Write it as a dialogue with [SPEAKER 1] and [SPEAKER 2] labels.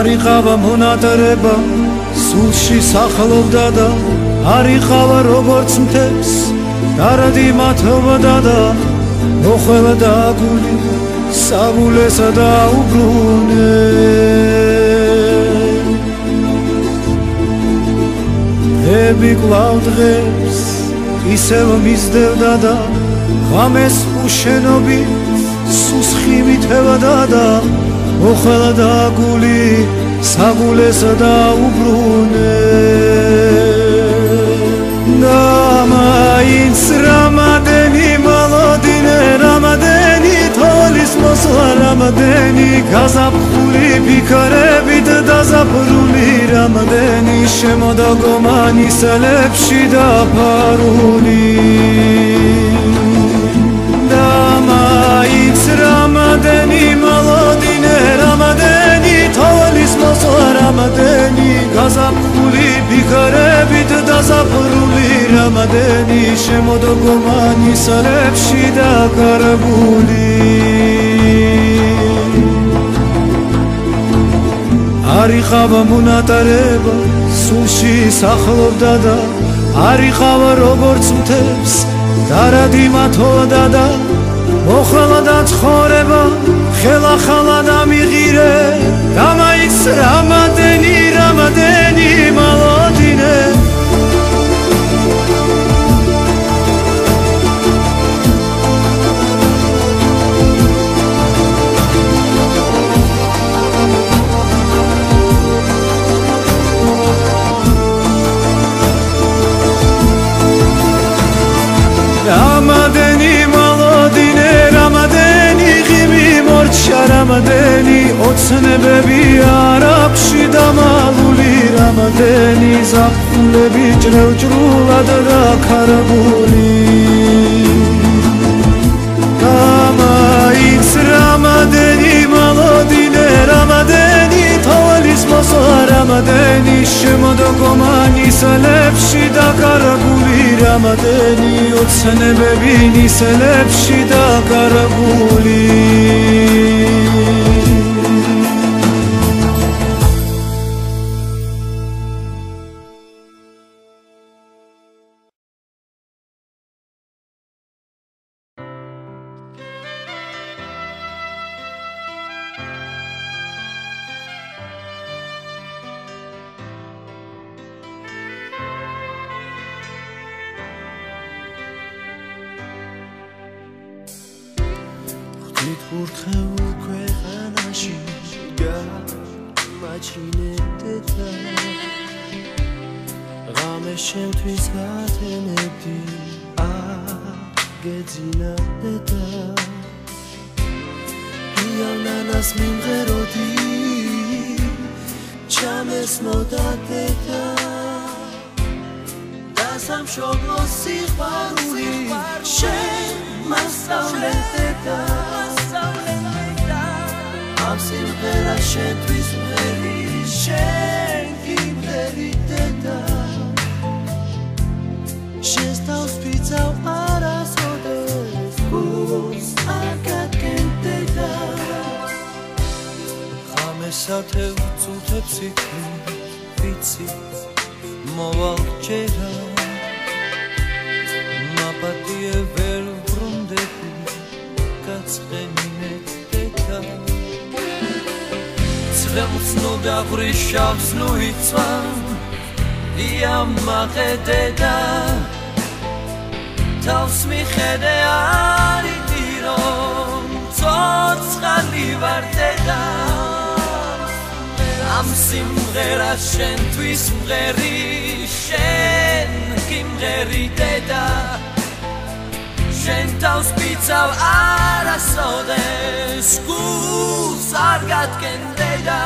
[SPEAKER 1] არ იყავა მონატრება სულში სახლობდა და არ იყავა როგორც მთებს დარადი მათობდა და მოხველდა გული საგულესა და უბრუნე ები კვლავ დღეს ისევ მისდევდა და ღამეს უშენობით სუსხი მithევდა და მოხველდა გული საგულესა და უბრუნე და მაინც რამადენი მოლოდინე რამადენი თოლის მოსვლა რამადენი გაზაფხული ფიქრებით დაზაფრული რამადენი შემოდაგო მანისელებში დაფარული და მაინც რამადენი მოლოდინე რამადენი თოლის მოსვლა რამადენი გაზაფხული ფიქრებით დაზაფრული რამადენი შემოდაგო მანისელებში დაკარგული არ იყავა მონატრება სულში სახლობდა და არ იყავა როგორც მთებს დარადი მათოდა და მოხელდა ცხოვრება ხელახლა დამიღირე და მაინც რამადენი რამადენი მოლოდინე რამადენი მოლოდინე რამადენი ღიმი მორჩა რამადენი ოცნებები არაფში დამალული რამადენი ზაფხულები ჭრევჭრულად დაქარგული და მაინც რამადენი მოლოდინე რამადენი თოლის მოსვლა რამადენი შემოდაგო მანისელებში დაკარგული რამადენი ოცნებები ნისელებში დაკარგული
[SPEAKER 2] მითურთხეულ ქვეყანაში გამაჩინებდა ღამე შემთვის გათენებდი აგეძინავდა იანანას მიმღეროდი ჩამესმოდადა და სამშობლო სიყვარული შენ მასწავლეთდა ამ სიმღერა შენთვის მღერი შენ გიმღერიდედა შენს თავს ვიცავ არასოდეს გულს არ გაგენდედა ღამესათევ წუთებს ვიცი მოვალ ჯერა მაპატიე ვერ ვრუნდები გაწყენინეთ დედა ცხელს და ვრიშავს ნუ იცვამ იამაყედედა თავს მიხედე არიდი რომ ცოცხალი ვარ დედა ამ სიმღერას შენთვის მღერი შენ გიმღერიდედა შენ თავს ვიცავ არასოდეს გულს არ გადგენდედა